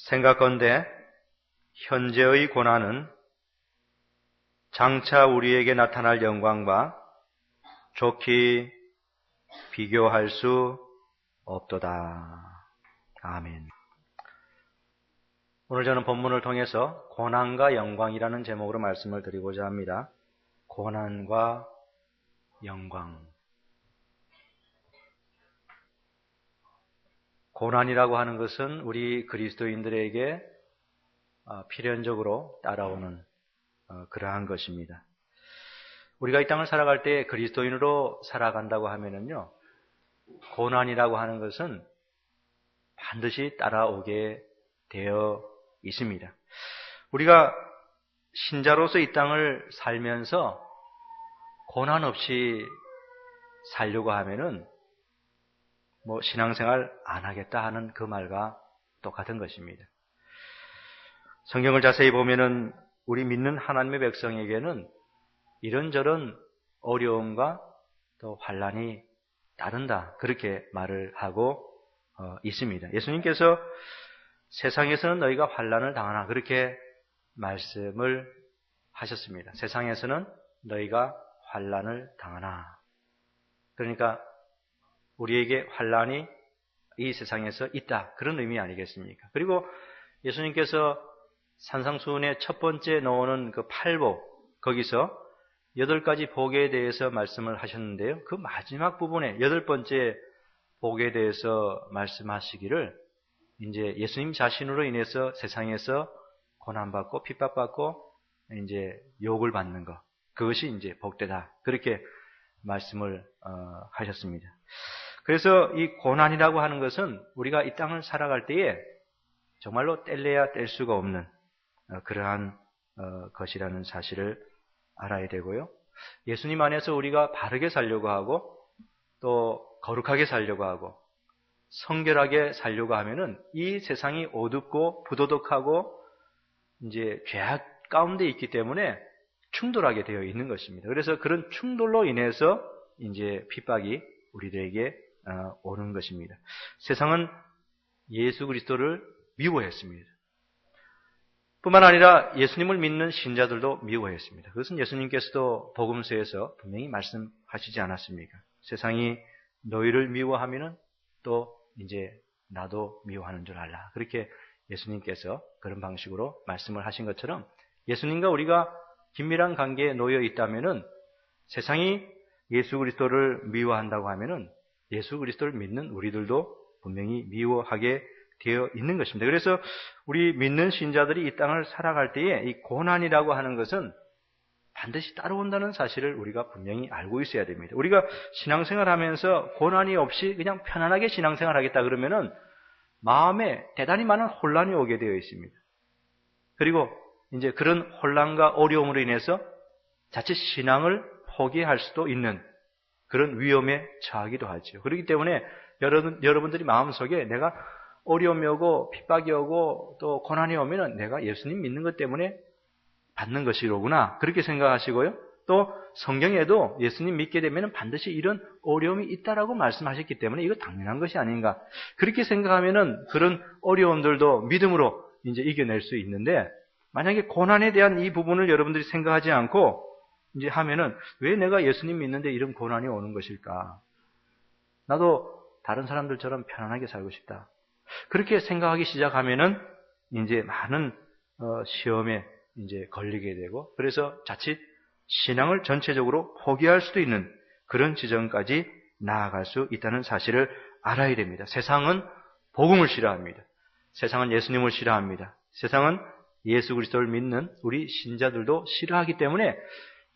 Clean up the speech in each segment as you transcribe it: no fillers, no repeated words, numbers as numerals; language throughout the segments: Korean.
생각건대 현재의 고난은 장차 우리에게 나타날 영광과 좋게 비교할 수 없도다. 아멘. 오늘 저는 본문을 통해서 고난과 영광이라는 제목으로 말씀을 드리고자 합니다. 고난과 영광. 고난이라고 하는 것은 우리 그리스도인들에게 필연적으로 따라오는 그러한 것입니다. 우리가 이 땅을 살아갈 때 그리스도인으로 살아간다고 하면은요, 고난이라고 하는 것은 반드시 따라오게 되어 있습니다. 우리가 신자로서 이 땅을 살면서 고난 없이 살려고 하면은 신앙생활 안 하겠다 하는 그 말과 똑같은 것입니다. 성경을 자세히 보면은 우리 믿는 하나님의 백성에게는 이런저런 어려움과 또 환난이 따른다. 그렇게 말을 하고 있습니다. 예수님께서 세상에서는 너희가 환난을 당하나 그렇게 말씀을 하셨습니다. 세상에서는 너희가 환난을 당하나. 그러니까 우리에게 환난이 이 세상에서 있다. 그런 의미 아니겠습니까? 그리고 예수님께서 산상수훈의 첫 번째 나오는 그 팔복, 거기서 8가지 복에 대해서 말씀을 하셨는데요. 그 마지막 부분에 8번째 복에 대해서 말씀하시기를 이제 예수님 자신으로 인해서 세상에서 고난받고 핍박받고 이제 욕을 받는 것. 그것이 이제 복되다. 그렇게 말씀을 하셨습니다. 그래서 이 고난이라고 하는 것은 우리가 이 땅을 살아갈 때에 정말로 뗄래야 뗄 수가 없는 그러한 것이라는 사실을 알아야 되고요. 예수님 안에서 우리가 바르게 살려고 하고 또 거룩하게 살려고 하고 성결하게 살려고 하면은 이 세상이 어둡고 부도덕하고 이제 죄악 가운데 있기 때문에 충돌하게 되어 있는 것입니다. 그래서 그런 충돌로 인해서 이제 핍박이 우리들에게 오는 것입니다. 세상은 예수 그리스도를 미워했습니다. 뿐만 아니라 예수님을 믿는 신자들도 미워했습니다. 그것은 예수님께서도 복음서에서 분명히 말씀하시지 않았습니까? 세상이 너희를 미워하면은 또 이제 나도 미워하는 줄 알라. 그렇게 예수님께서 그런 방식으로 말씀을 하신 것처럼 예수님과 우리가 긴밀한 관계에 놓여 있다면은 세상이 예수 그리스도를 미워한다고 하면은 예수 그리스도를 믿는 우리들도 분명히 미워하게 되어 있는 것입니다. 그래서 우리 믿는 신자들이 이 땅을 살아갈 때에 이 고난이라고 하는 것은 반드시 따라온다는 사실을 우리가 분명히 알고 있어야 됩니다. 우리가 신앙생활 하면서 고난이 없이 그냥 편안하게 신앙생활 하겠다 그러면은 마음에 대단히 많은 혼란이 오게 되어 있습니다. 그리고 이제 그런 혼란과 어려움으로 인해서 자칫 신앙을 포기할 수도 있는 그런 위험에 처하기도 하죠. 그렇기 때문에 여러분들이 마음속에 내가 어려움이 오고 핍박이 오고 또 고난이 오면은 내가 예수님 믿는 것 때문에 받는 것이로구나. 그렇게 생각하시고요. 또 성경에도 예수님 믿게 되면은 반드시 이런 어려움이 있다라고 말씀하셨기 때문에 이거 당연한 것이 아닌가. 그렇게 생각하면은 그런 어려움들도 믿음으로 이제 이겨낼 수 있는데 만약에 고난에 대한 이 부분을 여러분들이 생각하지 않고 이제 하면은 왜 내가 예수님 믿는데 이런 고난이 오는 것일까? 나도 다른 사람들처럼 편안하게 살고 싶다. 그렇게 생각하기 시작하면은 이제 많은 시험에 이제 걸리게 되고 그래서 자칫 신앙을 전체적으로 포기할 수도 있는 그런 지점까지 나아갈 수 있다는 사실을 알아야 됩니다. 세상은 복음을 싫어합니다. 세상은 예수님을 싫어합니다. 세상은 예수 그리스도를 믿는 우리 신자들도 싫어하기 때문에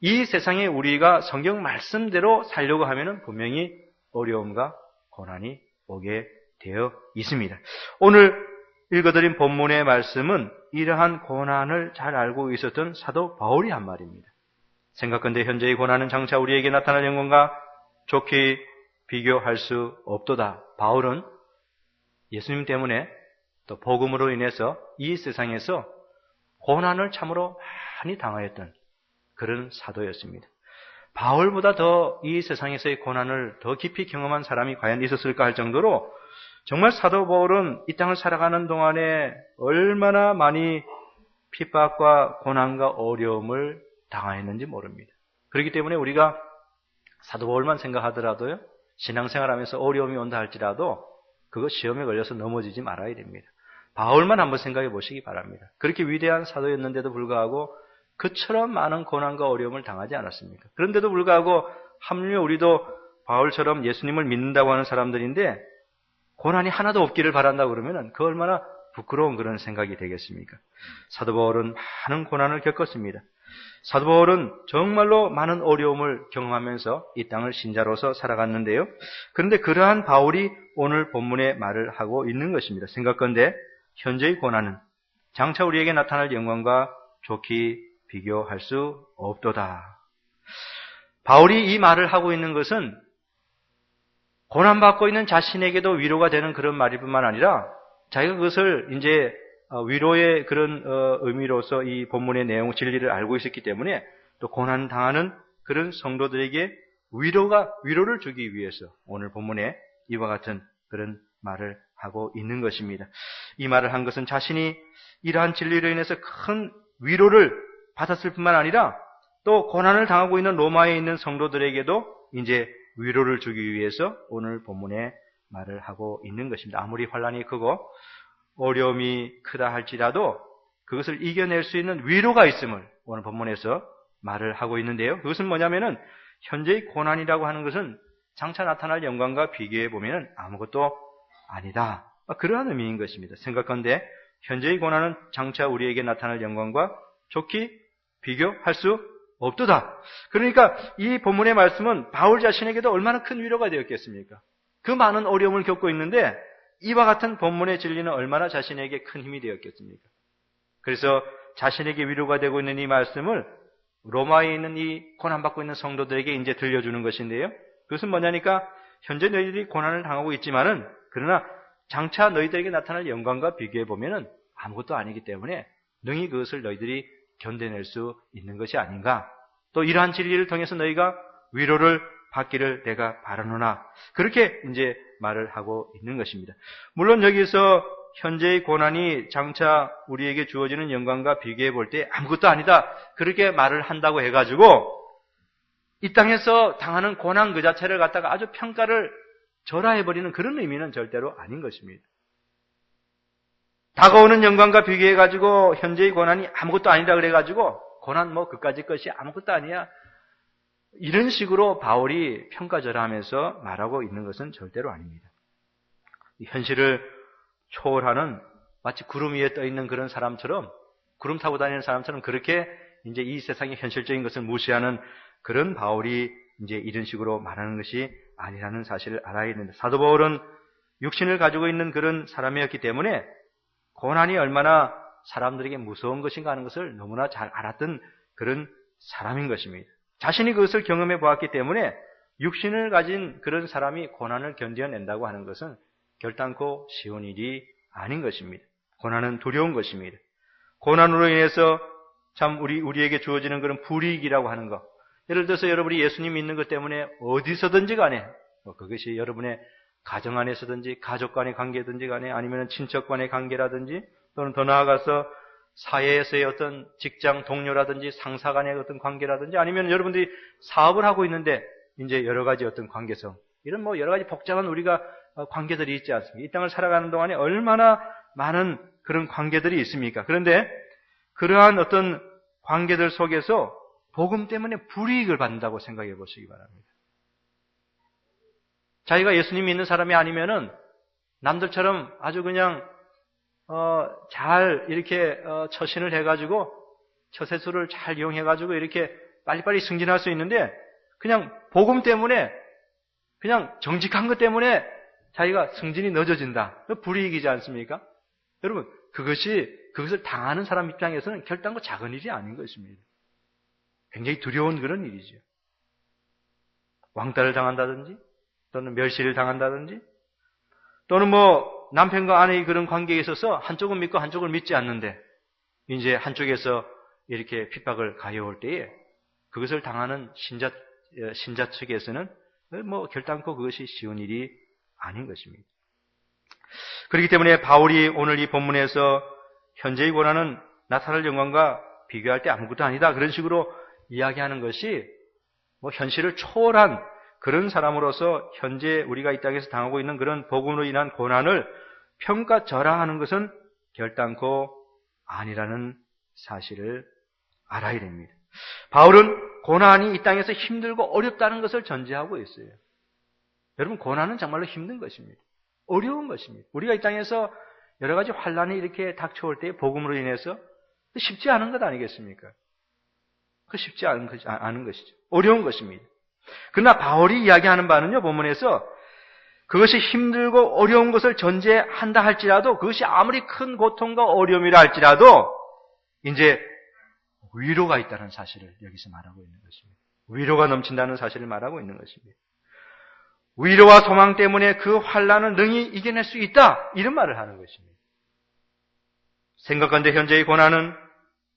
이 세상에 우리가 성경 말씀대로 살려고 하면은 분명히 어려움과 고난이 오게 되어 있습니다. 오늘 읽어드린 본문의 말씀은 이러한 고난을 잘 알고 있었던 사도 바울이 한 말입니다. 생각건대 현재의 고난은 장차 우리에게 나타날 영광과 좋게 비교할 수 없도다. 바울은 예수님 때문에 또 복음으로 인해서 이 세상에서 고난을 참으로 많이 당하였던 그런 사도였습니다. 바울보다 더 이 세상에서의 고난을 더 깊이 경험한 사람이 과연 있었을까 할 정도로 정말 사도 바울은 이 땅을 살아가는 동안에 얼마나 많이 핍박과 고난과 어려움을 당하였는지 모릅니다. 그렇기 때문에 우리가 사도 바울만 생각하더라도요, 신앙생활하면서 어려움이 온다 할지라도 그거 시험에 걸려서 넘어지지 말아야 됩니다. 바울만 한번 생각해 보시기 바랍니다. 그렇게 위대한 사도였는데도 불구하고 그처럼 많은 고난과 어려움을 당하지 않았습니까? 그런데도 불구하고 하물며 우리도 바울처럼 예수님을 믿는다고 하는 사람들인데 고난이 하나도 없기를 바란다고 그러면 그 얼마나 부끄러운 그런 생각이 되겠습니까? 사도 바울은 많은 고난을 겪었습니다. 사도 바울은 정말로 많은 어려움을 경험하면서 이 땅을 신자로서 살아갔는데요. 그런데 그러한 바울이 오늘 본문에 말을 하고 있는 것입니다. 생각건대 현재의 고난은 장차 우리에게 나타날 영광과 좋게 비교할 수 없도다. 바울이 이 말을 하고 있는 것은 고난받고 있는 자신에게도 위로가 되는 그런 말일 뿐만 아니라 자기가 그것을 이제 위로의 그런 의미로서 이 본문의 내용 진리를 알고 있었기 때문에 또 고난 당하는 그런 성도들에게 위로를 주기 위해서 오늘 본문에 이와 같은 그런 말을 하고 있는 것입니다. 이 말을 한 것은 자신이 이러한 진리로 인해서 큰 위로를 받았을 뿐만 아니라 또 고난을 당하고 있는 로마에 있는 성도들에게도 이제 위로를 주기 위해서 오늘 본문에 말을 하고 있는 것입니다. 아무리 환난이 크고 어려움이 크다 할지라도 그것을 이겨낼 수 있는 위로가 있음을 오늘 본문에서 말을 하고 있는데요. 그것은 뭐냐면은 현재의 고난이라고 하는 것은 장차 나타날 영광과 비교해 보면은 아무것도 아니다. 그러한 의미인 것입니다. 생각건대 현재의 고난은 장차 우리에게 나타날 영광과 좋게 비교할 수 없도다. 그러니까 이 본문의 말씀은 바울 자신에게도 얼마나 큰 위로가 되었겠습니까? 그 많은 어려움을 겪고 있는데 이와 같은 본문의 진리는 얼마나 자신에게 큰 힘이 되었겠습니까? 그래서 자신에게 위로가 되고 있는 이 말씀을 로마에 있는 이 고난받고 있는 성도들에게 이제 들려주는 것인데요. 그것은 뭐냐니까 현재 너희들이 고난을 당하고 있지만은 그러나 장차 너희들에게 나타날 영광과 비교해 보면은 아무것도 아니기 때문에 능히 그것을 너희들이 견뎌낼 수 있는 것이 아닌가. 또 이러한 진리를 통해서 너희가 위로를 받기를 내가 바라노나. 그렇게 이제 말을 하고 있는 것입니다. 물론 여기서 현재의 고난이 장차 우리에게 주어지는 영광과 비교해 볼 때 아무것도 아니다. 그렇게 말을 한다고 해가지고 이 땅에서 당하는 고난 그 자체를 갖다가 아주 평가를 절하해버리는 그런 의미는 절대로 아닌 것입니다. 다가오는 영광과 비교해가지고 현재의 고난이 아무것도 아니다 그래가지고 고난 뭐 그까짓 것이 아무것도 아니야. 이런 식으로 바울이 평가절하하면서 말하고 있는 것은 절대로 아닙니다. 현실을 초월하는 마치 구름 위에 떠 있는 그런 사람처럼 구름 타고 다니는 사람처럼 그렇게 이제 이 세상의 현실적인 것을 무시하는 그런 바울이 이제 이런 식으로 말하는 것이 아니라는 사실을 알아야 됩니다. 사도 바울은 육신을 가지고 있는 그런 사람이었기 때문에 고난이 얼마나 사람들에게 무서운 것인가 하는 것을 너무나 잘 알았던 그런 사람인 것입니다. 자신이 그것을 경험해 보았기 때문에 육신을 가진 그런 사람이 고난을 견뎌낸다고 하는 것은 결단코 쉬운 일이 아닌 것입니다. 고난은 두려운 것입니다. 고난으로 인해서 참 우리에게 주어지는 그런 불이익이라고 하는 것. 예를 들어서 여러분이 예수님 믿는 것 때문에 어디서든지 간에 그것이 여러분의 가정 안에서든지 가족 간의 관계든지 간에 아니면 친척 간의 관계라든지 또는 더 나아가서 사회에서의 어떤 직장 동료라든지 상사 간의 어떤 관계라든지 아니면 여러분들이 사업을 하고 있는데 이제 여러 가지 어떤 관계성 이런 뭐 여러 가지 복잡한 우리가 관계들이 있지 않습니까? 이 땅을 살아가는 동안에 얼마나 많은 그런 관계들이 있습니까? 그런데 그러한 어떤 관계들 속에서 복음 때문에 불이익을 받는다고 생각해 보시기 바랍니다. 자기가 예수님 믿는 사람이 아니면은 남들처럼 아주 그냥 잘 이렇게 처신을 해가지고 처세술을 잘 이용해가지고 이렇게 빨리빨리 승진할 수 있는데 그냥 복음 때문에 그냥 정직한 것 때문에 자기가 승진이 늦어진다. 불이익이지 않습니까? 여러분 그것을 당하는 사람 입장에서는 결단코 작은 일이 아닌 것입니다. 굉장히 두려운 그런 일이죠. 왕따를 당한다든지 또는 멸시를 당한다든지 또는 뭐 남편과 아내의 그런 관계에 있어서 한쪽은 믿고 한쪽을 믿지 않는데 이제 한쪽에서 이렇게 핍박을 가해올 때에 그것을 당하는 신자 측에서는 뭐 결단코 그것이 쉬운 일이 아닌 것입니다. 그렇기 때문에 바울이 오늘 이 본문에서 현재의 고난은 나타날 영광과 비교할 때 아무것도 아니다, 그런 식으로 이야기하는 것이 현실을 초월한 그런 사람으로서 현재 우리가 이 땅에서 당하고 있는 그런 복음으로 인한 고난을 평가절하하는 것은 결단코 아니라는 사실을 알아야 됩니다. 바울은 고난이 이 땅에서 힘들고 어렵다는 것을 전제하고 있어요. 여러분, 고난은 정말로 힘든 것입니다. 어려운 것입니다. 우리가 이 땅에서 여러 가지 환란이 이렇게 닥쳐올 때 복음으로 인해서 쉽지 않은 것 아니겠습니까? 그 쉽지 않은 것이죠. 어려운 것입니다. 그러나 바울이 이야기하는 바는요, 본문에서 그것이 힘들고 어려운 것을 전제한다 할지라도, 그것이 아무리 큰 고통과 어려움이라 할지라도 이제 위로가 있다는 사실을 여기서 말하고 있는 것입니다. 위로가 넘친다는 사실을 말하고 있는 것입니다. 위로와 소망 때문에 그 환란을 능히 이겨낼 수 있다, 이런 말을 하는 것입니다. 생각건대 현재의 고난은,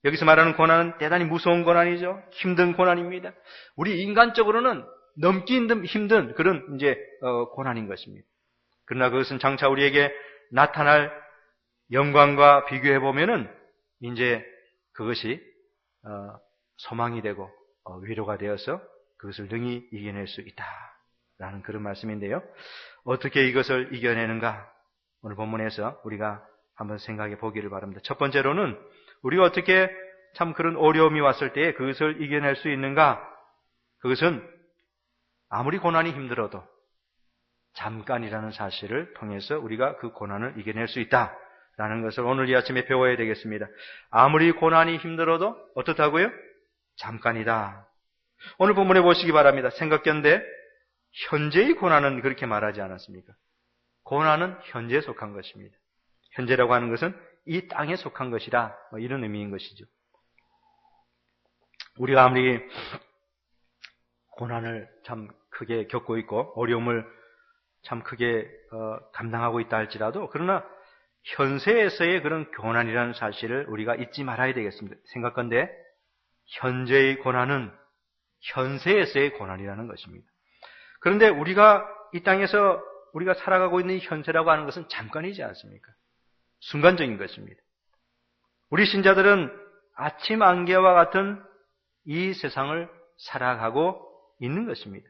여기서 말하는 고난은 대단히 무서운 고난이죠. 힘든 고난입니다. 우리 인간적으로는 넘기 힘든 그런 고난인 것입니다. 그러나 그것은 장차 우리에게 나타날 영광과 비교해 보면은 이제 그것이 소망이 되고 위로가 되어서 그것을 능히 이겨낼 수 있다라는 그런 말씀인데요. 어떻게 이것을 이겨내는가? 오늘 본문에서 우리가 한번 생각해 보기를 바랍니다. 첫 번째로는 우리가 어떻게 참 그런 어려움이 왔을 때 그것을 이겨낼 수 있는가? 그것은 아무리 고난이 힘들어도 잠깐이라는 사실을 통해서 우리가 그 고난을 이겨낼 수 있다라는 것을 오늘 이 아침에 배워야 되겠습니다. 아무리 고난이 힘들어도 어떻다고요? 잠깐이다. 오늘 본문에 보시기 바랍니다. 생각견대 현재의 고난은 그렇게 말하지 않았습니까? 고난은 현재에 속한 것입니다. 현재라고 하는 것은 이 땅에 속한 것이라, 이런 의미인 것이죠. 우리가 아무리 고난을 참 크게 겪고 있고 어려움을 참 크게 감당하고 있다 할지라도, 그러나 현세에서의 그런 고난이라는 사실을 우리가 잊지 말아야 되겠습니다. 생각건대 현재의 고난은 현세에서의 고난이라는 것입니다. 그런데 우리가 이 땅에서 우리가 살아가고 있는 현세라고 하는 것은 잠깐이지 않습니까? 순간적인 것입니다. 우리 신자들은 아침 안개와 같은 이 세상을 살아가고 있는 것입니다.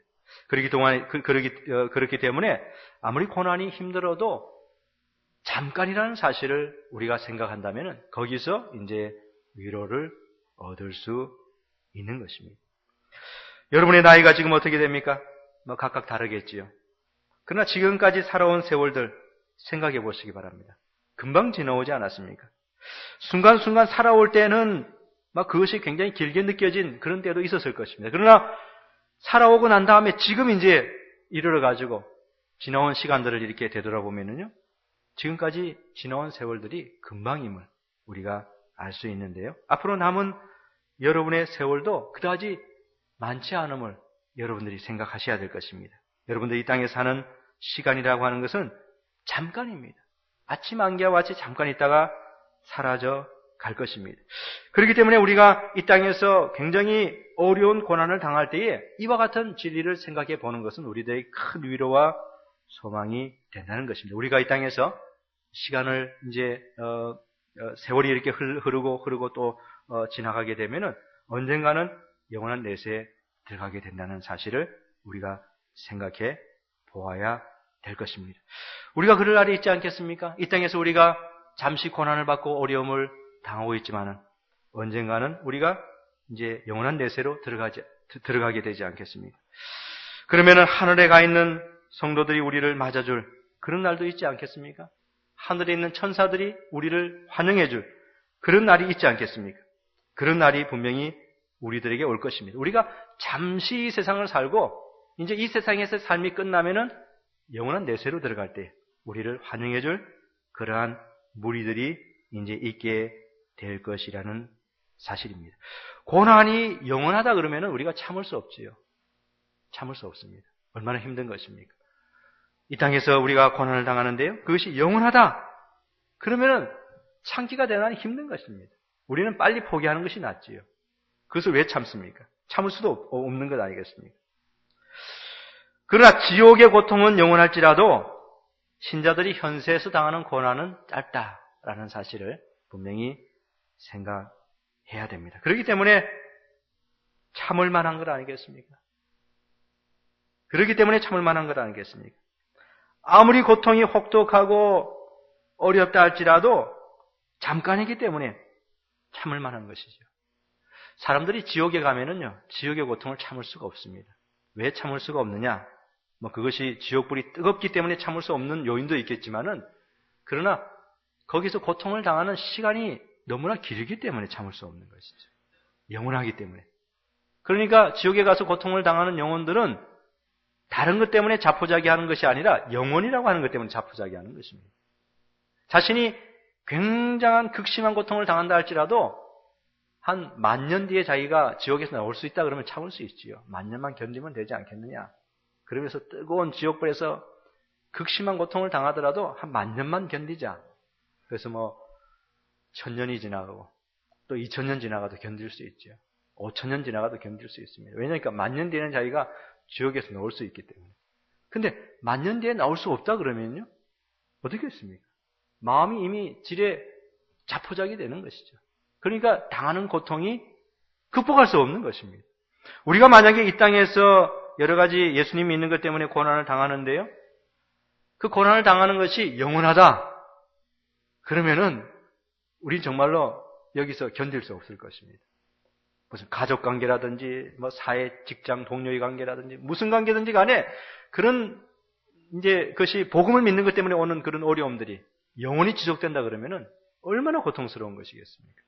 그렇기 때문에 아무리 고난이 힘들어도 잠깐이라는 사실을 우리가 생각한다면 거기서 이제 위로를 얻을 수 있는 것입니다. 여러분의 나이가 지금 어떻게 됩니까? 각각 다르겠지요. 그러나 지금까지 살아온 세월들 생각해 보시기 바랍니다. 금방 지나오지 않았습니까? 순간순간 살아올 때는 그것이 굉장히 길게 느껴진 그런 때도 있었을 것입니다. 그러나 살아오고 난 다음에 지금 이제 이르러가지고 지나온 시간들을 이렇게 되돌아보면은요, 지금까지 지나온 세월들이 금방임을 우리가 알 수 있는데요. 앞으로 남은 여러분의 세월도 그다지 많지 않음을 여러분들이 생각하셔야 될 것입니다. 여러분들이 이 땅에 사는 시간이라고 하는 것은 잠깐입니다. 아침 안개와 같이 잠깐 있다가 사라져 갈 것입니다. 그렇기 때문에 우리가 이 땅에서 굉장히 어려운 고난을 당할 때에 이와 같은 진리를 생각해 보는 것은 우리들의 큰 위로와 소망이 된다는 것입니다. 우리가 이 땅에서 시간을 이제 세월이 이렇게 흐르고 또 지나가게 되면은 언젠가는 영원한 내세에 들어가게 된다는 사실을 우리가 생각해 보아야 될 것입니다. 우리가 그럴 날이 있지 않겠습니까? 이 땅에서 우리가 잠시 고난을 받고 어려움을 당하고 있지만은 언젠가는 우리가 이제 영원한 내세로 들어가게 되지 않겠습니까? 그러면은 하늘에 가 있는 성도들이 우리를 맞아줄 그런 날도 있지 않겠습니까? 하늘에 있는 천사들이 우리를 환영해줄 그런 날이 있지 않겠습니까? 그런 날이 분명히 우리들에게 올 것입니다. 우리가 잠시 이 세상을 살고 이제 이 세상에서 삶이 끝나면은 영원한 내세로 들어갈 때 우리를 환영해줄 그러한 무리들이 이제 있게 될 것이라는 사실입니다. 고난이 영원하다 그러면은 우리가 참을 수 없지요. 참을 수 없습니다. 얼마나 힘든 것입니까? 이 땅에서 우리가 고난을 당하는데요, 그것이 영원하다 그러면은 참기가 대단히 힘든 것입니다. 우리는 빨리 포기하는 것이 낫지요. 그것을 왜 참습니까? 참을 수도 없는 것 아니겠습니까? 그러나 지옥의 고통은 영원할지라도 신자들이 현세에서 당하는 고난은 짧다라는 사실을 분명히 생각해야 됩니다. 그렇기 때문에 참을 만한 것 아니겠습니까? 그렇기 때문에 참을 만한 것 아니겠습니까? 아무리 고통이 혹독하고 어렵다 할지라도 잠깐이기 때문에 참을 만한 것이죠. 사람들이 지옥에 가면은요, 지옥의 고통을 참을 수가 없습니다. 왜 참을 수가 없느냐? 그것이 지옥불이 뜨겁기 때문에 참을 수 없는 요인도 있겠지만은, 그러나 거기서 고통을 당하는 시간이 너무나 길기 때문에 참을 수 없는 것이죠. 영원하기 때문에. 그러니까 지옥에 가서 고통을 당하는 영혼들은 다른 것 때문에 자포자기하는 것이 아니라 영혼이라고 하는 것 때문에 자포자기하는 것입니다. 자신이 굉장한 극심한 고통을 당한다 할지라도 한 10,000년 뒤에 자기가 지옥에서 나올 수 있다 그러면 참을 수 있지요. 10,000년만 견디면 되지 않겠느냐. 그러면서 뜨거운 지옥불에서 극심한 고통을 당하더라도 한 10,000년만 견디자. 그래서 1,000년이 지나가고 또 2,000년 지나가도 견딜 수 있죠. 5,000년 지나가도 견딜 수 있습니다. 왜냐하니까 10,000년 뒤에는 자기가 지옥에서 나올 수 있기 때문에. 근데 10,000년 뒤에 나올 수 없다 그러면요? 어떻게 했습니까? 마음이 이미 지레 자포자기 되는 것이죠. 그러니까 당하는 고통이 극복할 수 없는 것입니다. 우리가 만약에 이 땅에서 여러 가지 예수님이 있는 것 때문에 고난을 당하는데요. 그 고난을 당하는 것이 영원하다. 그러면은 우린 정말로 여기서 견딜 수 없을 것입니다. 무슨 가족 관계라든지 사회 직장 동료의 관계라든지 무슨 관계든지 간에 그런 그것이 복음을 믿는 것 때문에 오는 그런 어려움들이 영원히 지속된다 그러면은 얼마나 고통스러운 것이겠습니까?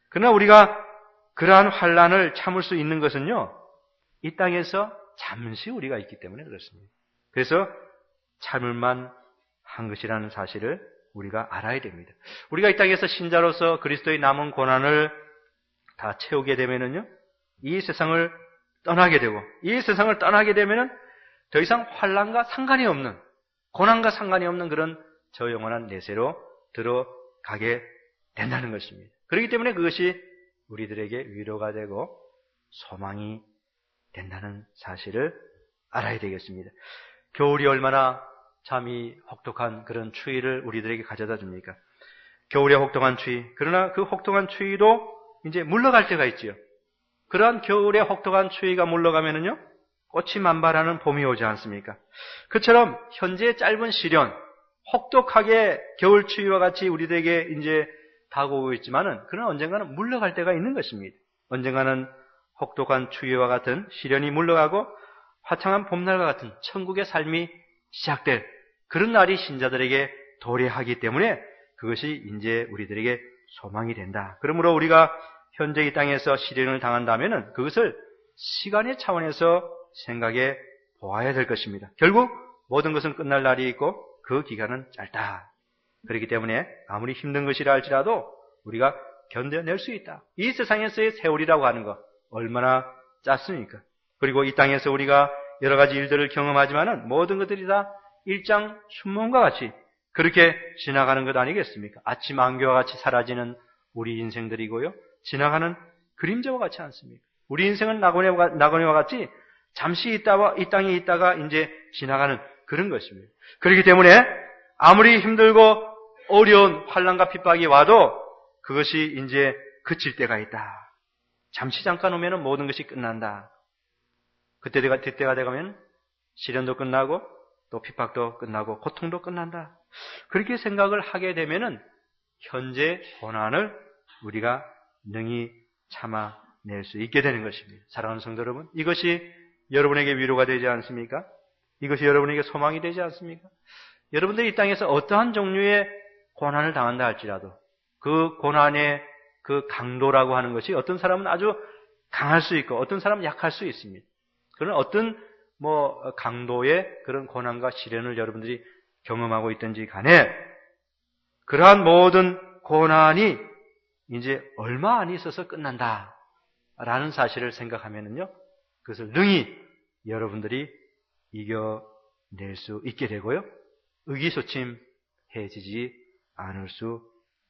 그러나 우리가 그러한 환난을 참을 수 있는 것은요, 이 땅에서 잠시 우리가 있기 때문에 그렇습니다. 그래서 참을만 한 것이라는 사실을 우리가 알아야 됩니다. 우리가 이 땅에서 신자로서 그리스도의 남은 고난을 다 채우게 되면은요, 이 세상을 떠나게 되고, 이 세상을 떠나게 되면은 더 이상 환난과 상관이 없는, 고난과 상관이 없는 그런 저 영원한 내세로 들어가게 된다는 것입니다. 그렇기 때문에 그것이 우리들에게 위로가 되고 소망이 된다는 사실을 알아야 되겠습니다. 겨울이 얼마나 참이 혹독한 그런 추위를 우리들에게 가져다 줍니까? 겨울의 혹독한 추위. 그러나 그 혹독한 추위도 이제 물러갈 때가 있지요. 그러한 겨울의 혹독한 추위가 물러가면은요, 꽃이 만발하는 봄이 오지 않습니까? 그처럼 현재 짧은 시련, 혹독하게 겨울 추위와 같이 우리들에게 이제 다가오고 있지만은, 그러나 언젠가는 물러갈 때가 있는 것입니다. 언젠가는 혹독한 추위와 같은 시련이 물러가고 화창한 봄날과 같은 천국의 삶이 시작될 그런 날이 신자들에게 도래하기 때문에 그것이 이제 우리들에게 소망이 된다. 그러므로 우리가 현재 이 땅에서 시련을 당한다면은 그것을 시간의 차원에서 생각해 보아야 될 것입니다. 결국 모든 것은 끝날 날이 있고 그 기간은 짧다. 그렇기 때문에 아무리 힘든 것이라 할지라도 우리가 견뎌낼 수 있다. 이 세상에서의 세월이라고 하는 것 얼마나 짧습니까? 그리고 이 땅에서 우리가 여러 가지 일들을 경험하지만은 모든 것들이 다 일장 순몽과 같이 그렇게 지나가는 것 아니겠습니까? 아침 안개와 같이 사라지는 우리 인생들이고요. 지나가는 그림자와 같지 않습니까? 우리 인생은 나그네와 같이 잠시 있다가 이 땅에 있다가 이제 지나가는 그런 것입니다. 그렇기 때문에 아무리 힘들고 어려운 환난과 핍박이 와도 그것이 이제 그칠 때가 있다. 잠시 잠깐 오면은 모든 것이 끝난다. 그때가 돼가면 시련도 끝나고 또 핍박도 끝나고 고통도 끝난다. 그렇게 생각을 하게 되면은 현재 고난을 우리가 능히 참아낼 수 있게 되는 것입니다. 사랑하는 성도 여러분, 이것이 여러분에게 위로가 되지 않습니까? 이것이 여러분에게 소망이 되지 않습니까? 여러분들이 이 땅에서 어떠한 종류의 고난을 당한다 할지라도 그 고난의 그 강도라고 하는 것이 어떤 사람은 아주 강할 수 있고 어떤 사람은 약할 수 있습니다. 그런 어떤 강도의 그런 고난과 시련을 여러분들이 경험하고 있든지 간에 그러한 모든 고난이 이제 얼마 안 있어서 끝난다라는 사실을 생각하면은요, 그것을 능히 여러분들이 이겨낼 수 있게 되고요, 의기소침해지지 않을 수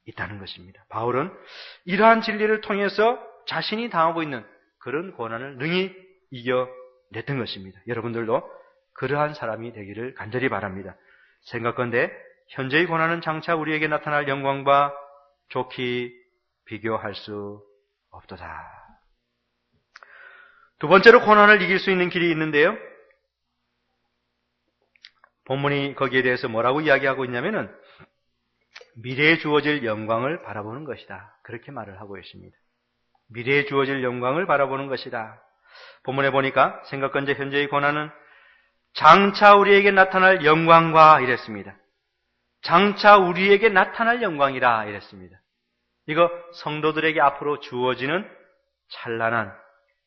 있다는 것입니다. 바울은 이러한 진리를 통해서 자신이 당하고 있는 그런 고난을 능히 이겨냈던 것입니다. 여러분들도 그러한 사람이 되기를 간절히 바랍니다. 생각건대 현재의 고난은 장차 우리에게 나타날 영광과 좋게 비교할 수 없도다. 두 번째로 고난을 이길 수 있는 길이 있는데요. 본문이 거기에 대해서 뭐라고 이야기하고 있냐면은 미래에 주어질 영광을 바라보는 것이다. 그렇게 말을 하고 있습니다. 미래에 주어질 영광을 바라보는 것이다. 본문에 보니까 생각건대 현재의 고난은 장차 우리에게 나타날 영광과 이랬습니다. 장차 우리에게 나타날 영광이라 이랬습니다. 이거 성도들에게 앞으로 주어지는 찬란한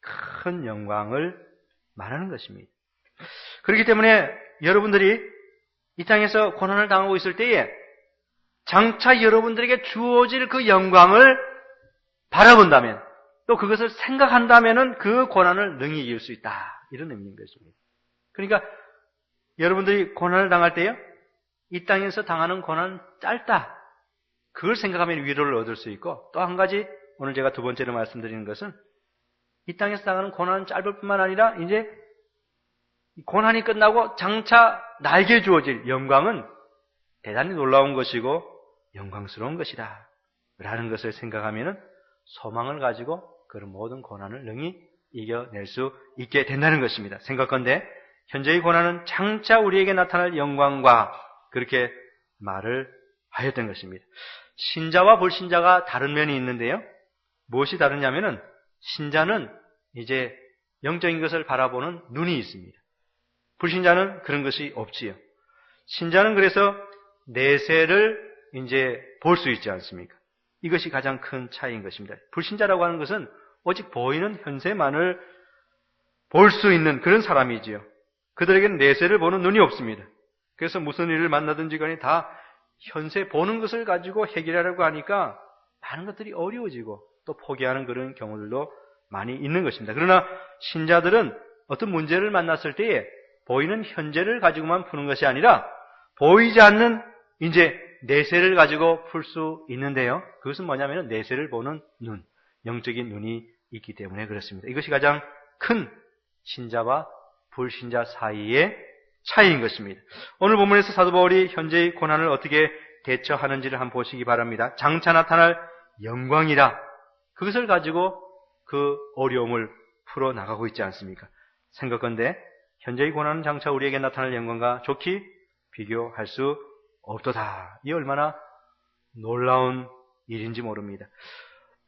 큰 영광을 말하는 것입니다. 그렇기 때문에 여러분들이 이 땅에서 고난을 당하고 있을 때에 장차 여러분들에게 주어질 그 영광을 바라본다면 또 그것을 생각한다면 그 고난을 능히 이길 수 있다. 이런 의미인 것입니다. 그러니까 여러분들이 고난을 당할 때요, 이 땅에서 당하는 고난은 짧다. 그걸 생각하면 위로를 얻을 수 있고, 또 한 가지 오늘 제가 두 번째로 말씀드리는 것은 이 땅에서 당하는 고난은 짧을 뿐만 아니라 이제 고난이 끝나고 장차 나에게 주어질 영광은 대단히 놀라운 것이고 영광스러운 것이다. 라는 것을 생각하면 소망을 가지고 그런 모든 고난을 능히 이겨낼 수 있게 된다는 것입니다. 생각건대 현재의 고난은 장차 우리에게 나타날 영광과 그렇게 말을 하였던 것입니다. 신자와 불신자가 다른 면이 있는데요. 무엇이 다르냐면은 신자는 이제 영적인 것을 바라보는 눈이 있습니다. 불신자는 그런 것이 없지요. 신자는 그래서 내세를 이제 볼 수 있지 않습니까? 이것이 가장 큰 차이인 것입니다. 불신자라고 하는 것은 오직 보이는 현세만을 볼 수 있는 그런 사람이지요. 그들에게는 내세를 보는 눈이 없습니다. 그래서 무슨 일을 만나든지 간에 다 현세 보는 것을 가지고 해결하려고 하니까 많은 것들이 어려워지고 또 포기하는 그런 경우들도 많이 있는 것입니다. 그러나 신자들은 어떤 문제를 만났을 때에 보이는 현재를 가지고만 푸는 것이 아니라 보이지 않는 이제 내세를 가지고 풀 수 있는데요. 그것은 뭐냐면 내세를 보는 눈, 영적인 눈이 있기 때문에 그렇습니다. 이것이 가장 큰 신자와 불신자 사이의 차이인 것입니다. 오늘 본문에서 사도 바울이 현재의 고난을 어떻게 대처하는지를 한번 보시기 바랍니다. 장차 나타날 영광이라 그것을 가지고 그 어려움을 풀어나가고 있지 않습니까? 생각건대 현재의 고난은 장차 우리에게 나타날 영광과 좋게 비교할 수 없도다. 이 얼마나 놀라운 일인지 모릅니다.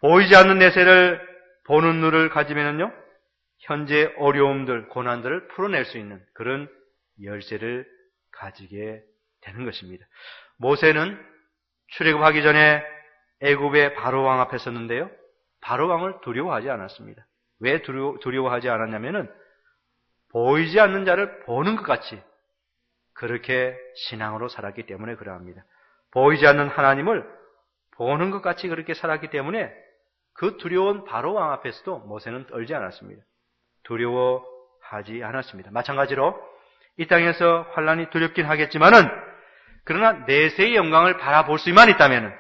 보이지 않는 내세를 보는 눈을 가지면은요, 현재 어려움들, 고난들을 풀어낼 수 있는 그런 열쇠를 가지게 되는 것입니다. 모세는 출애굽하기 전에 애굽의 바로왕 앞에 섰는데요. 바로왕을 두려워하지 않았습니다. 왜 두려워하지 않았냐면은 보이지 않는 자를 보는 것 같이 그렇게 신앙으로 살았기 때문에 그러합니다. 보이지 않는 하나님을 보는 것 같이 그렇게 살았기 때문에 그 두려운 바로왕 앞에서도 모세는 떨지 않았습니다. 두려워하지 않았습니다. 마찬가지로 이 땅에서 환난이 두렵긴 하겠지만은 그러나 내세의 영광을 바라볼 수만 있다면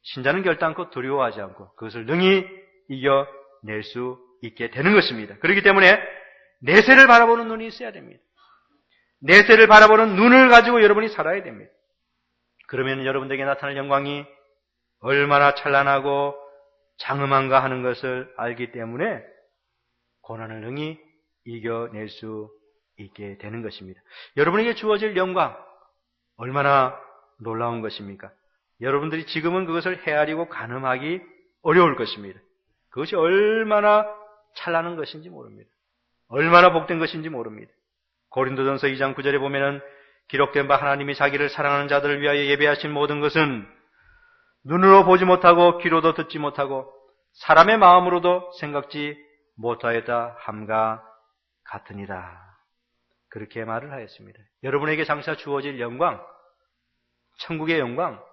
신자는 결단코 두려워하지 않고 그것을 능히 이겨낼 수 있게 되는 것입니다. 그렇기 때문에 내세를 바라보는 눈이 있어야 됩니다. 내세를 바라보는 눈을 가지고 여러분이 살아야 됩니다. 그러면 여러분들에게 나타날 영광이 얼마나 찬란하고 장엄한가 하는 것을 알기 때문에 고난을 능히 이겨낼 수 있게 되는 것입니다. 여러분에게 주어질 영광 얼마나 놀라운 것입니까? 여러분들이 지금은 그것을 헤아리고 가늠하기 어려울 것입니다. 그것이 얼마나 찬란한 것인지 모릅니다. 얼마나 복된 것인지 모릅니다. 고린도전서 2장 9절에 보면은 기록된 바 하나님이 자기를 사랑하는 자들을 위하여 예배하신 모든 것은 눈으로 보지 못하고 귀로도 듣지 못하고 사람의 마음으로도 생각지 못하였다 함과 같으니라. 그렇게 말을 하였습니다. 여러분에게 장차 주어질 영광, 천국의 영광,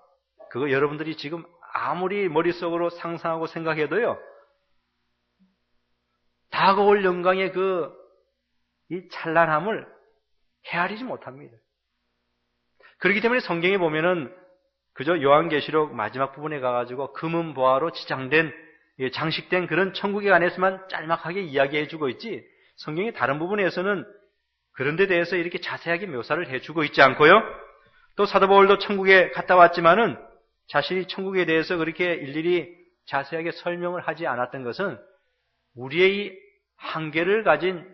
그거 여러분들이 지금 아무리 머릿속으로 상상하고 생각해도요, 다가올 영광의 이 찬란함을 헤아리지 못합니다. 그렇기 때문에 성경에 보면은 그저 요한계시록 마지막 부분에 가가지고 금은 보화로 지장된, 장식된 그런 천국에 관해서만 짤막하게 이야기해주고 있지, 성경의 다른 부분에서는 그런 데 대해서 이렇게 자세하게 묘사를 해주고 있지 않고요, 또 사도 바울도 천국에 갔다 왔지만은 자신이 천국에 대해서 그렇게 일일이 자세하게 설명을 하지 않았던 것은 우리의 한계를 가진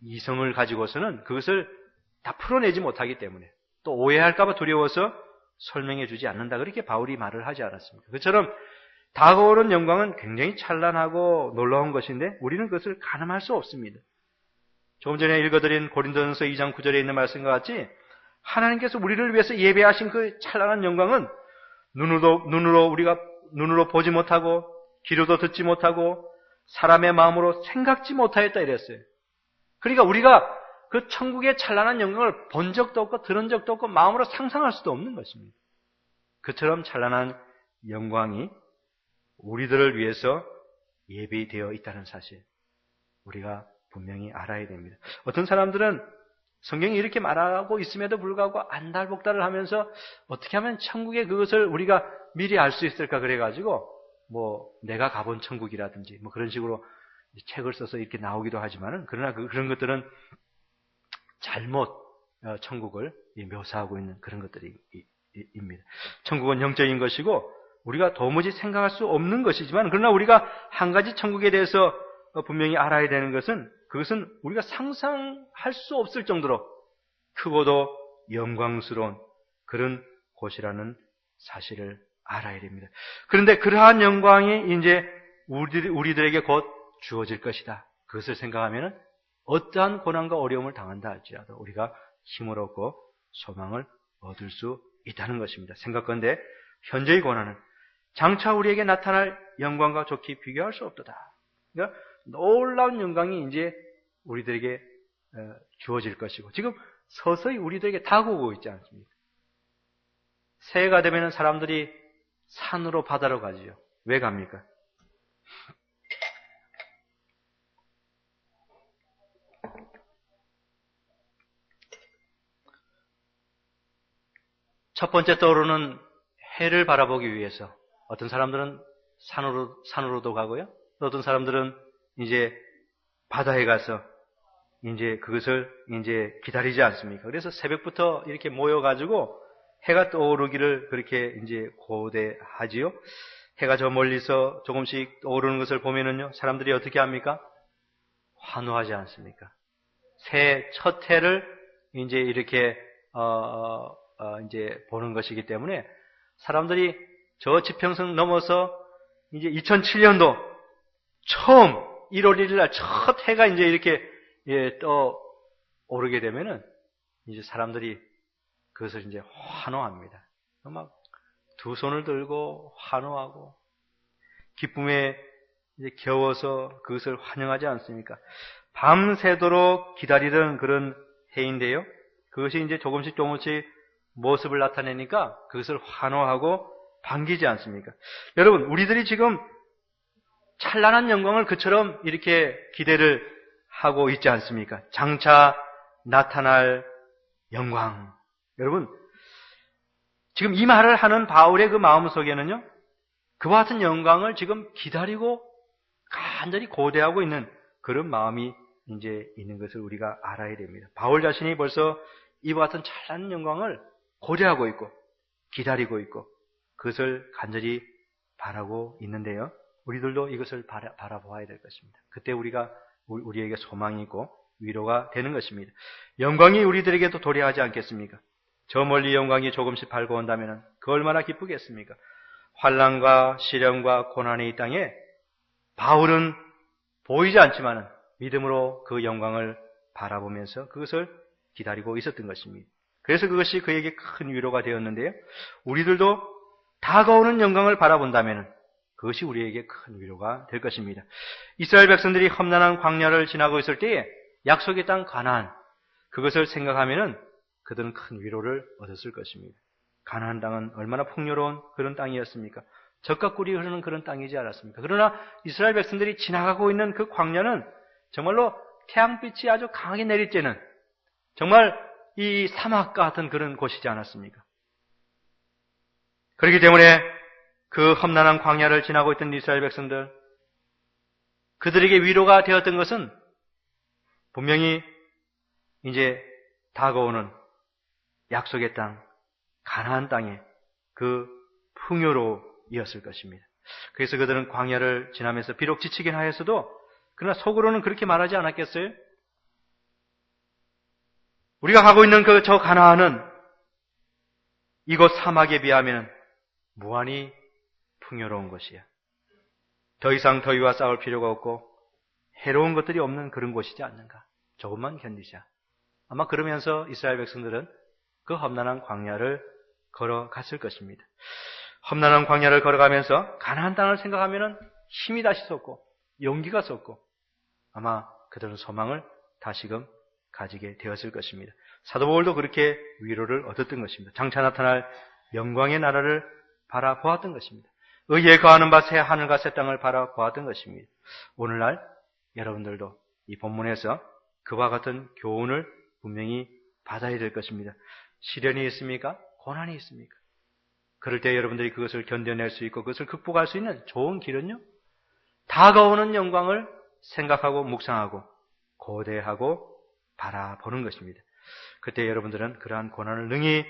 이성을 가지고서는 그것을 다 풀어내지 못하기 때문에 또 오해할까봐 두려워서 설명해 주지 않는다. 그렇게 바울이 말을 하지 않았습니까? 그처럼 다가오는 영광은 굉장히 찬란하고 놀라운 것인데 우리는 그것을 가늠할 수 없습니다. 조금 전에 읽어드린 고린도전서 2장 9절에 있는 말씀과 같이 하나님께서 우리를 위해서 예배하신 그 찬란한 영광은 우리가 눈으로 보지 못하고 귀로도 듣지 못하고 사람의 마음으로 생각지 못하였다 이랬어요. 그러니까 우리가 그 천국의 찬란한 영광을 본 적도 없고 들은 적도 없고 마음으로 상상할 수도 없는 것입니다. 그처럼 찬란한 영광이 우리들을 위해서 예비되어 있다는 사실 우리가 분명히 알아야 됩니다. 어떤 사람들은 성경이 이렇게 말하고 있음에도 불구하고 안달복달을 하면서 어떻게 하면 천국의 그것을 우리가 미리 알 수 있을까 그래가지고 내가 가본 천국이라든지 그런 식으로 책을 써서 이렇게 나오기도 하지만은 그러나 그런 것들은 잘못 천국을 묘사하고 있는 그런 것들입니다. 천국은 영적인 것이고 우리가 도무지 생각할 수 없는 것이지만 그러나 우리가 한 가지 천국에 대해서 분명히 알아야 되는 것은 그것은 우리가 상상할 수 없을 정도로 크고도 영광스러운 그런 곳이라는 사실을 알아야 됩니다. 그런데 그러한 영광이 이제 우리들에게 곧 주어질 것이다. 그것을 생각하면 어떠한 고난과 어려움을 당한다 할지라도 우리가 힘을 얻고 소망을 얻을 수 있다는 것입니다. 생각건대 현재의 고난은 장차 우리에게 나타날 영광과 좋게 비교할 수 없도다. 그러니까 놀라운 영광이 이제 우리들에게 주어질 것이고 지금 서서히 우리들에게 다가오고 있지 않습니까? 새해가 되면 사람들이 산으로 바다로 가지요. 왜 갑니까? 첫 번째 떠오르는 해를 바라보기 위해서 어떤 사람들은 산으로도 가고요. 또 어떤 사람들은 이제 바다에 가서 이제 그것을 이제 기다리지 않습니까? 그래서 새벽부터 이렇게 모여가지고 해가 떠오르기를 그렇게 이제 고대하지요. 해가 저 멀리서 조금씩 떠오르는 것을 보면은요, 사람들이 어떻게 합니까? 환호하지 않습니까? 새 첫 해를 이제 이렇게 이제 보는 것이기 때문에 사람들이 저 지평선 넘어서 이제 2007년도 처음 1월 1일 날 첫 해가 이제 이렇게 떠오르게 되면은 이제 사람들이 그것을 이제 환호합니다. 막 두 손을 들고 환호하고 기쁨에 이제 겨워서 그것을 환영하지 않습니까? 밤새도록 기다리던 그런 해인데요. 그것이 이제 조금씩 모습을 나타내니까 그것을 환호하고 반기지 않습니까? 여러분, 우리들이 지금 찬란한 영광을 그처럼 이렇게 기대를 하고 있지 않습니까? 장차 나타날 영광. 여러분, 지금 이 말을 하는 바울의 그 마음속에는요, 그와 같은 영광을 지금 기다리고 간절히 고대하고 있는 그런 마음이 이제 있는 것을 우리가 알아야 됩니다. 바울 자신이 벌써 이와 같은 찬란한 영광을 고대하고 있고 기다리고 있고 그것을 간절히 바라고 있는데요. 우리들도 이것을 바라보아야 될 것입니다. 그때 우리에게 소망이 있고 위로가 되는 것입니다. 영광이 우리들에게도 도래하지 않겠습니까? 저 멀리 영광이 조금씩 밝아온다면 그 얼마나 기쁘겠습니까? 환난과 시련과 고난의 이 땅에 바울은 보이지 않지만 믿음으로 그 영광을 바라보면서 그것을 기다리고 있었던 것입니다. 그래서 그것이 그에게 큰 위로가 되었는데요. 우리들도 다가오는 영광을 바라본다면 그것이 우리에게 큰 위로가 될 것입니다. 이스라엘 백성들이 험난한 광야를 지나고 있을 때에 약속의 땅 가나안, 그것을 생각하면 그들은 큰 위로를 얻었을 것입니다. 가나안 땅은 얼마나 풍요로운 그런 땅이었습니까? 젖과 꿀이 흐르는 그런 땅이지 않았습니까? 그러나 이스라엘 백성들이 지나가고 있는 그 광야는 정말로 태양빛이 아주 강하게 내리쬐는 정말 이 사막과 같은 그런 곳이지 않았습니까? 그렇기 때문에 그 험난한 광야를 지나고 있던 이스라엘 백성들, 그들에게 위로가 되었던 것은 분명히 이제 다가오는 약속의 땅, 가나안 땅의 그 풍요로이었을 것입니다. 그래서 그들은 광야를 지나면서 비록 지치긴 하였어도 그러나 속으로는 그렇게 말하지 않았겠어요? 우리가 가고 있는 저 가나안은 이곳 사막에 비하면 무한히 풍요로운 것이야. 더 이상 더위와 싸울 필요가 없고 해로운 것들이 없는 그런 곳이지 않는가. 조금만 견디자. 아마 그러면서 이스라엘 백성들은 그 험난한 광야를 걸어갔을 것입니다. 험난한 광야를 걸어가면서 가나안 땅을 생각하면 힘이 다시 솟고 용기가 솟고 아마 그들은 소망을 다시금 가지게 되었을 것입니다. 사도 바울도 그렇게 위로를 얻었던 것입니다. 장차 나타날 영광의 나라를 바라보았던 것입니다. 의에 거하는 바 새 하늘과 새 땅을 바라보았던 것입니다. 오늘날 여러분들도 이 본문에서 그와 같은 교훈을 분명히 받아야 될 것입니다. 시련이 있습니까? 고난이 있습니까? 그럴 때 여러분들이 그것을 견뎌낼 수 있고 그것을 극복할 수 있는 좋은 길은요, 다가오는 영광을 생각하고 묵상하고 고대하고 바라보는 것입니다. 그때 여러분들은 그러한 고난을 능히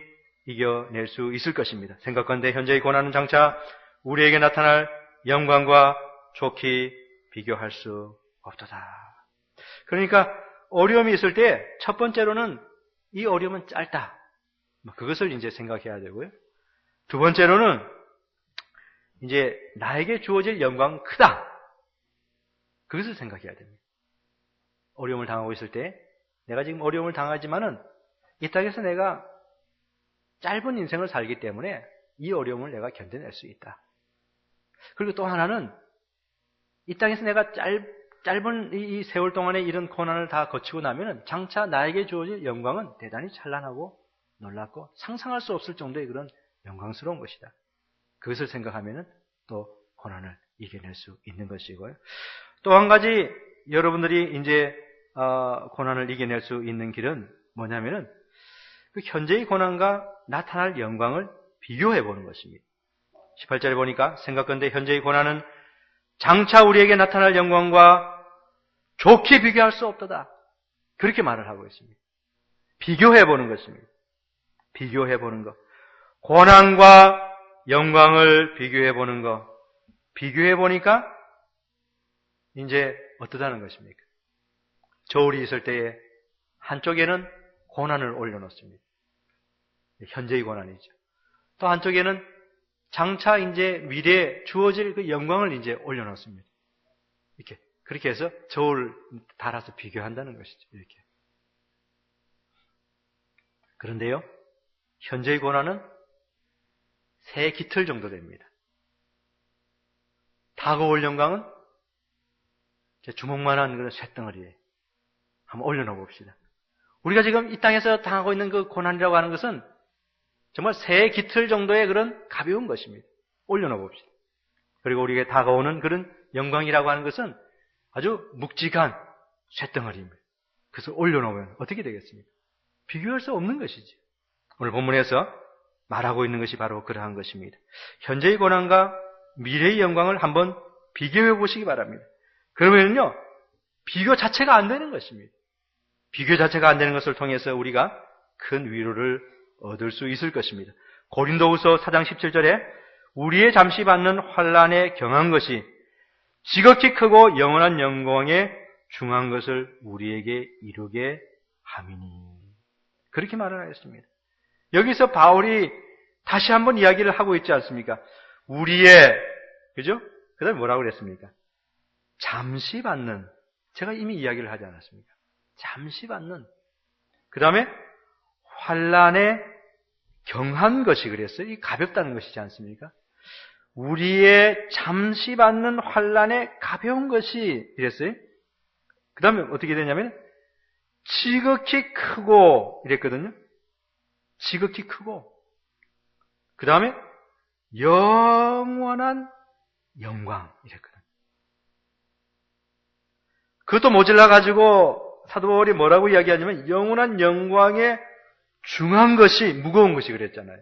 이겨낼 수 있을 것입니다. 생각건대 현재의 고난은 장차 우리에게 나타날 영광과 좋게 비교할 수 없도다. 그러니까 어려움이 있을 때 첫 번째로는 이 어려움은 짧다. 그것을 이제 생각해야 되고요. 두 번째로는 이제 나에게 주어질 영광은 크다. 그것을 생각해야 됩니다. 어려움을 당하고 있을 때 내가 지금 어려움을 당하지만은 이 땅에서 내가 짧은 인생을 살기 때문에 이 어려움을 내가 견뎌낼 수 있다. 그리고 또 하나는 이 땅에서 내가 짧은 이 세월 동안에 이런 고난을 다 거치고 나면은 장차 나에게 주어질 영광은 대단히 찬란하고 놀랍고 상상할 수 없을 정도의 그런 영광스러운 것이다. 그것을 생각하면은 또 고난을 이겨낼 수 있는 것이고요. 또 한 가지 여러분들이 이제 고난을 이겨낼 수 있는 길은 뭐냐면은 그 현재의 고난과 나타날 영광을 비교해 보는 것입니다. 18절에 보니까 생각건대 현재의 고난은 장차 우리에게 나타날 영광과 좋게 비교할 수 없도다. 그렇게 말을 하고 있습니다. 비교해 보는 것입니다. 비교해 보는 것. 고난과 영광을 비교해 보는 것. 비교해 보니까 이제 어떠다는 것입니까? 저울이 있을 때에 한쪽에는 고난을 올려놓습니다. 현재의 고난이죠. 또 한쪽에는 장차 이제 미래에 주어질 그 영광을 이제 올려놓습니다. 이렇게. 그렇게 해서 저울 달아서 비교한다는 것이죠. 이렇게. 그런데요, 현재의 고난은 새 깃털 정도 됩니다. 다가올 영광은 주먹만한 그런 쇳덩어리에 한번 올려놓아 봅시다. 우리가 지금 이 땅에서 당하고 있는 그 고난이라고 하는 것은 정말 새 깃털 정도의 그런 가벼운 것입니다. 올려놓아 봅시다. 그리고 우리에게 다가오는 그런 영광이라고 하는 것은 아주 묵직한 쇳덩어리입니다. 그래서 올려놓으면 어떻게 되겠습니까? 비교할 수 없는 것이지. 오늘 본문에서 말하고 있는 것이 바로 그러한 것입니다. 현재의 고난과 미래의 영광을 한번 비교해 보시기 바랍니다. 그러면요, 비교 자체가 안 되는 것입니다. 비교 자체가 안 되는 것을 통해서 우리가 큰 위로를 얻을 수 있을 것입니다. 고린도후서 4장 17절에 우리의 잠시 받는 환난에 경한 것이 지극히 크고 영원한 영광에 중한 것을 우리에게 이루게 함이니. 그렇게 말을 하였습니다. 여기서 바울이 다시 한번 이야기를 하고 있지 않습니까? 우리의, 그죠? 그 다음에 뭐라고 그랬습니까? 잠시 받는, 제가 이미 이야기를 하지 않았습니까? 잠시 받는, 그 다음에 환난에 경한 것이 그랬어요. 이 가볍다는 것이지 않습니까? 우리의 잠시 받는 환난에 가벼운 것이 이랬어요. 그 다음에 어떻게 되냐면 지극히 크고 이랬거든요. 지극히 크고 그 다음에 영원한 영광 이랬거든요. 그것도 모질라 가지고 사도 바울이 뭐라고 이야기하냐면 영원한 영광에 중한 것이 무거운 것이 그랬잖아요.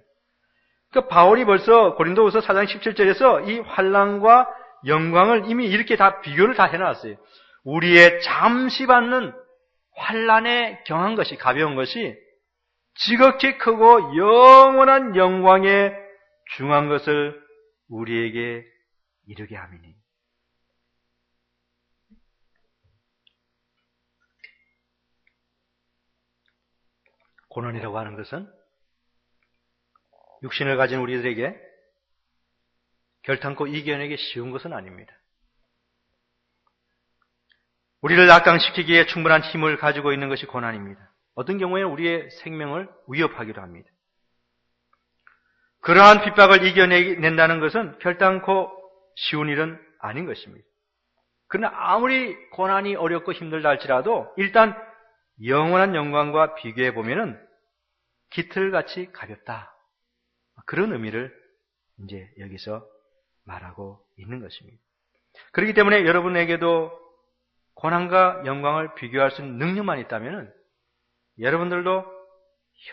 그러니까 바울이 벌써 고린도후서 4장 17절에서 이 환난과 영광을 이미 이렇게 다 비교를 다 해놨어요. 우리의 잠시 받는 환난에 경한 것이 가벼운 것이 지극히 크고 영원한 영광에 중한 것을 우리에게 이르게 함이니. 고난이라고 하는 것은 육신을 가진 우리들에게 결탄코 이겨내기 쉬운 것은 아닙니다. 우리를 낙강시키기에 충분한 힘을 가지고 있는 것이 고난입니다. 어떤 경우에는 우리의 생명을 위협하기도 합니다. 그러한 핍박을 이겨낸다는 것은 결단코 쉬운 일은 아닌 것입니다. 그러나 아무리 고난이 어렵고 힘들다 할지라도 일단 영원한 영광과 비교해 보면은 깃털같이 가볍다. 그런 의미를 이제 여기서 말하고 있는 것입니다. 그렇기 때문에 여러분에게도 고난과 영광을 비교할 수 있는 능력만 있다면 여러분들도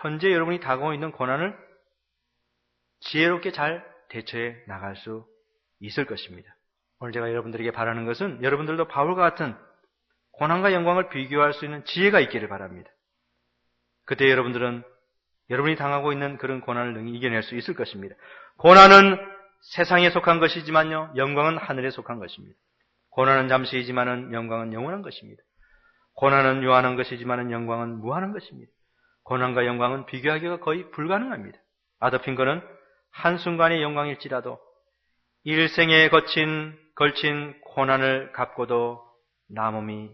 현재 여러분이 당하고 있는 고난을 지혜롭게 잘 대처해 나갈 수 있을 것입니다. 오늘 제가 여러분들에게 바라는 것은 여러분들도 바울과 같은 고난과 영광을 비교할 수 있는 지혜가 있기를 바랍니다. 그때 여러분들은 여러분이 당하고 있는 그런 고난을 능히 이겨낼 수 있을 것입니다. 고난은 세상에 속한 것이지만요, 영광은 하늘에 속한 것입니다. 고난은 잠시이지만은 영광은 영원한 것입니다. 고난은 유한한 것이지만은 영광은 무한한 것입니다. 고난과 영광은 비교하기가 거의 불가능합니다. 아더핑거는 한순간의 영광일지라도 일생에 걸친 고난을 갚고도 남음이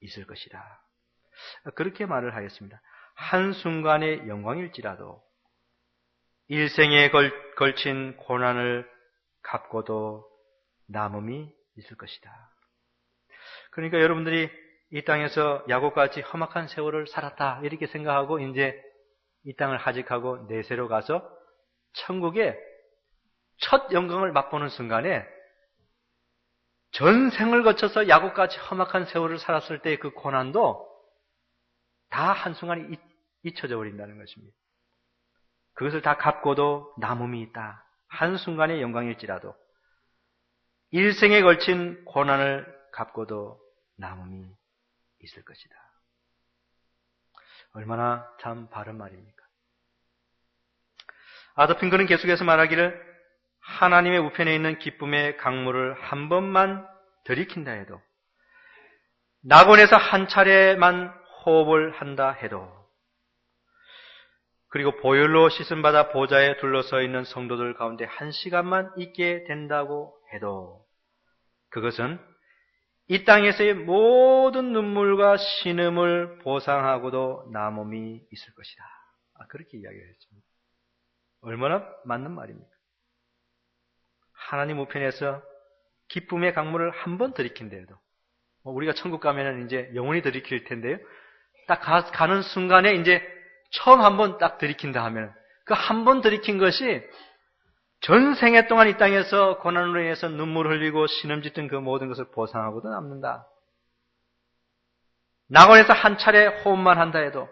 있을 것이다. 그렇게 말을 하였습니다. 한순간의 영광일지라도 일생에 걸친 고난을 갚고도 남음이 있을 것이다. 그러니까 여러분들이 이 땅에서 야곱같이 험악한 세월을 살았다 이렇게 생각하고 이제 이 땅을 하직하고 내세로 가서 천국에 첫 영광을 맛보는 순간에 전생을 거쳐서 야곱같이 험악한 세월을 살았을 때의 그 고난도 다 한순간에 잊혀져 버린다는 것입니다. 그것을 다 갚고도 남음이 있다. 한순간의 영광일지라도 일생에 걸친 고난을 갚고도 남음이 있을 것이다. 얼마나 참 바른 말입니까? 아더핑거는 계속해서 말하기를 하나님의 우편에 있는 기쁨의 강물을 한 번만 들이킨다 해도 낙원에서 한 차례만 호흡을 한다 해도 그리고 보혈로 씻음받아 보좌에 둘러서 있는 성도들 가운데 한 시간만 있게 된다고 해도 그것은 이 땅에서의 모든 눈물과 신음을 보상하고도 남음이 있을 것이다. 그렇게 이야기를 했습니다. 얼마나 맞는 말입니까? 하나님 우편에서 기쁨의 강물을 한 번 들이킨다 해도 우리가 천국 가면은 이제 영원히 들이킬 텐데요. 딱 가는 순간에 이제 처음 한 번 딱 들이킨다 하면 그 한 번 들이킨 것이 전생애 동안 이 땅에서 고난으로 인해서 눈물 흘리고 신음짓던 그 모든 것을 보상하고도 남는다. 낙원에서 한 차례 호흡만 한다 해도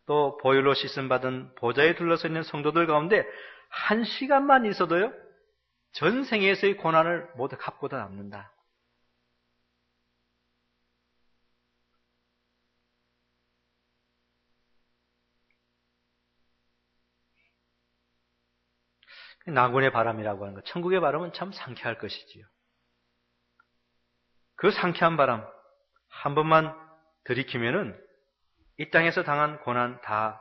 또 보혈로 씻음받은 보좌에 둘러서 있는 성도들 가운데 한 시간만 있어도요. 전생에서의 고난을 모두 갚고도 남는다. 낙원의 바람이라고 하는 것, 천국의 바람은 참 상쾌할 것이지요. 그 상쾌한 바람 한 번만 들이키면은 이 땅에서 당한 고난 다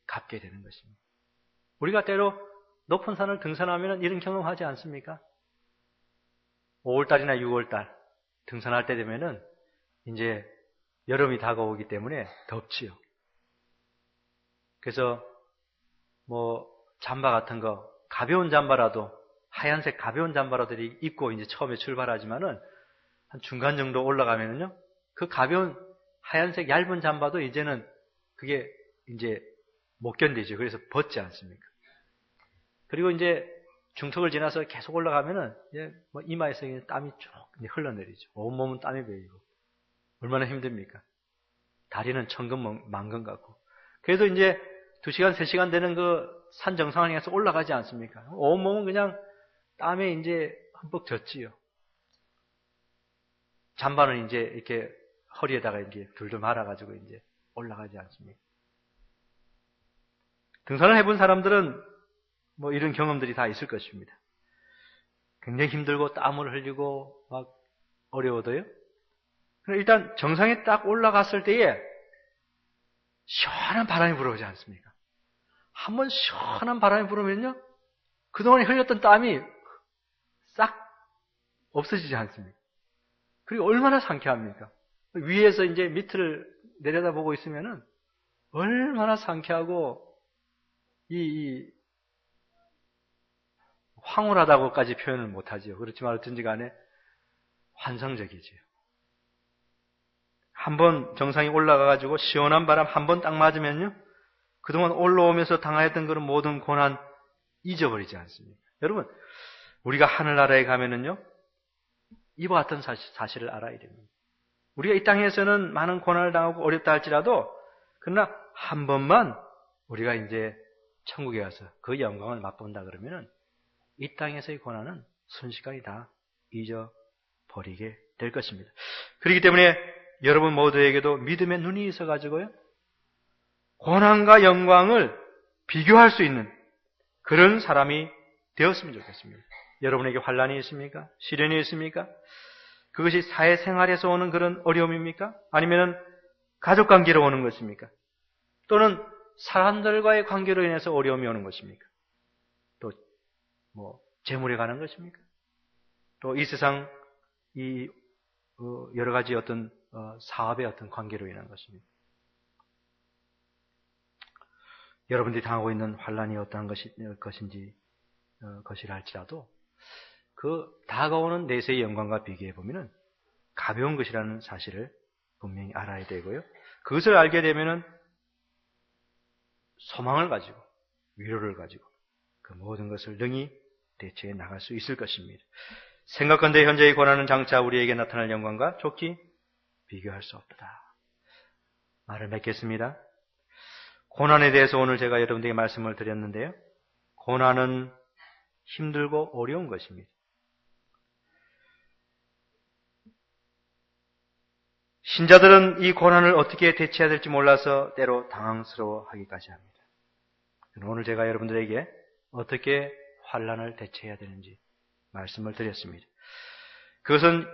갚게 되는 것입니다. 우리가 때로 높은 산을 등산하면 이런 경험하지 않습니까? 5월달이나 6월달 등산할 때 되면은 이제 여름이 다가오기 때문에 덥지요. 그래서 잠바 같은 거 가벼운 잠바라도 하얀색 가벼운 잠바라들이 입고 이제 처음에 출발하지만은 한 중간 정도 올라가면은요 그 가벼운 하얀색 얇은 잠바도 이제는 그게 이제 못 견디죠. 그래서 벗지 않습니까? 그리고 이제 중턱을 지나서 계속 올라가면은 이제 이마에서 땀이 쭉 흘러내리죠. 온몸은 땀이 배이고 얼마나 힘듭니까? 다리는 천근 만근 같고. 그래도 이제 2시간, 3시간 되는 그 산 정상을 향해서 올라가지 않습니까? 온몸은 그냥 땀에 이제 흠뻑 젖지요. 잠바는 이제 이렇게 허리에다가 이제 둘둘 말아가지고 이제 올라가지 않습니까? 등산을 해본 사람들은 뭐 이런 경험들이 다 있을 것입니다. 굉장히 힘들고 땀을 흘리고 막 어려워도요. 일단 정상에 딱 올라갔을 때에 시원한 바람이 불어오지 않습니까? 한번 시원한 바람이 불으면요, 그동안에 흘렸던 땀이 싹 없어지지 않습니까? 그리고 얼마나 상쾌합니까? 위에서 이제 밑을 내려다보고 있으면은 얼마나 상쾌하고 황홀하다고까지 표현을 못하지요. 그렇지만 어쩐지 간에 환상적이지요. 한번 정상에 올라가가지고 시원한 바람 한 번 딱 맞으면요, 그동안 올라오면서 당하였던 그런 모든 고난 잊어버리지 않습니까? 여러분, 우리가 하늘나라에 가면은요, 이와 같은 사실을 알아야 됩니다. 우리가 이 땅에서는 많은 고난을 당하고 어렵다 할지라도, 그러나 한 번만 우리가 이제 천국에 가서 그 영광을 맛본다 그러면은 이 땅에서의 고난은 순식간에 다 잊어버리게 될 것입니다. 그렇기 때문에 여러분 모두에게도 믿음의 눈이 있어가지고요, 고난과 영광을 비교할 수 있는 그런 사람이 되었으면 좋겠습니다. 여러분에게 환난이 있습니까? 시련이 있습니까? 그것이 사회생활에서 오는 그런 어려움입니까? 아니면은 가족관계로 오는 것입니까? 또는 사람들과의 관계로 인해서 어려움이 오는 것입니까? 또 재물에 관한 것입니까? 또 이 세상 여러 가지 어떤 사업의 어떤 관계로 인한 것입니까? 여러분들이 당하고 있는 환난이 어떠한 것인지 것이라 할지라도 그 다가오는 내세의 영광과 비교해 보면은 가벼운 것이라는 사실을 분명히 알아야 되고요. 그것을 알게 되면은 소망을 가지고 위로를 가지고 그 모든 것을 능히 대처해 나갈 수 있을 것입니다. 생각건대 현재의 고난은 장차 우리에게 나타날 영광과 좋게 비교할 수 없다. 말을 맺겠습니다. 고난에 대해서 오늘 제가 여러분들에게 말씀을 드렸는데요. 고난은 힘들고 어려운 것입니다. 신자들은 이 고난을 어떻게 대처해야 될지 몰라서 때로 당황스러워하기까지 합니다. 오늘 제가 여러분들에게 어떻게 환난을 대처해야 되는지 말씀을 드렸습니다. 그것은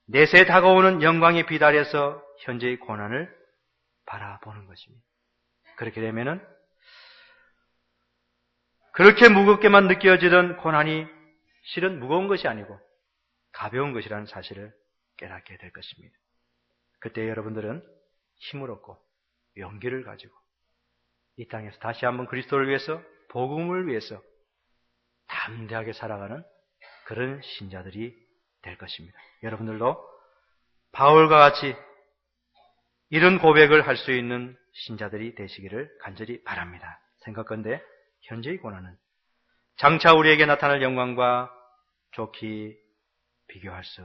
내세에 다가오는 영광의 빛 아래서 현재의 고난을 바라보는 것입니다. 그렇게 되면은 그렇게 무겁게만 느껴지던 고난이 실은 무거운 것이 아니고 가벼운 것이라는 사실을 깨닫게 될 것입니다. 그때 여러분들은 힘을 얻고 용기를 가지고 이 땅에서 다시 한번 그리스도를 위해서, 복음을 위해서 담대하게 살아가는 그런 신자들이 될 것입니다. 여러분들도 바울과 같이 이런 고백을 할 수 있는 신자들이 되시기를 간절히 바랍니다. 생각건대 현재의 고난은 장차 우리에게 나타날 영광과 좋게 비교할 수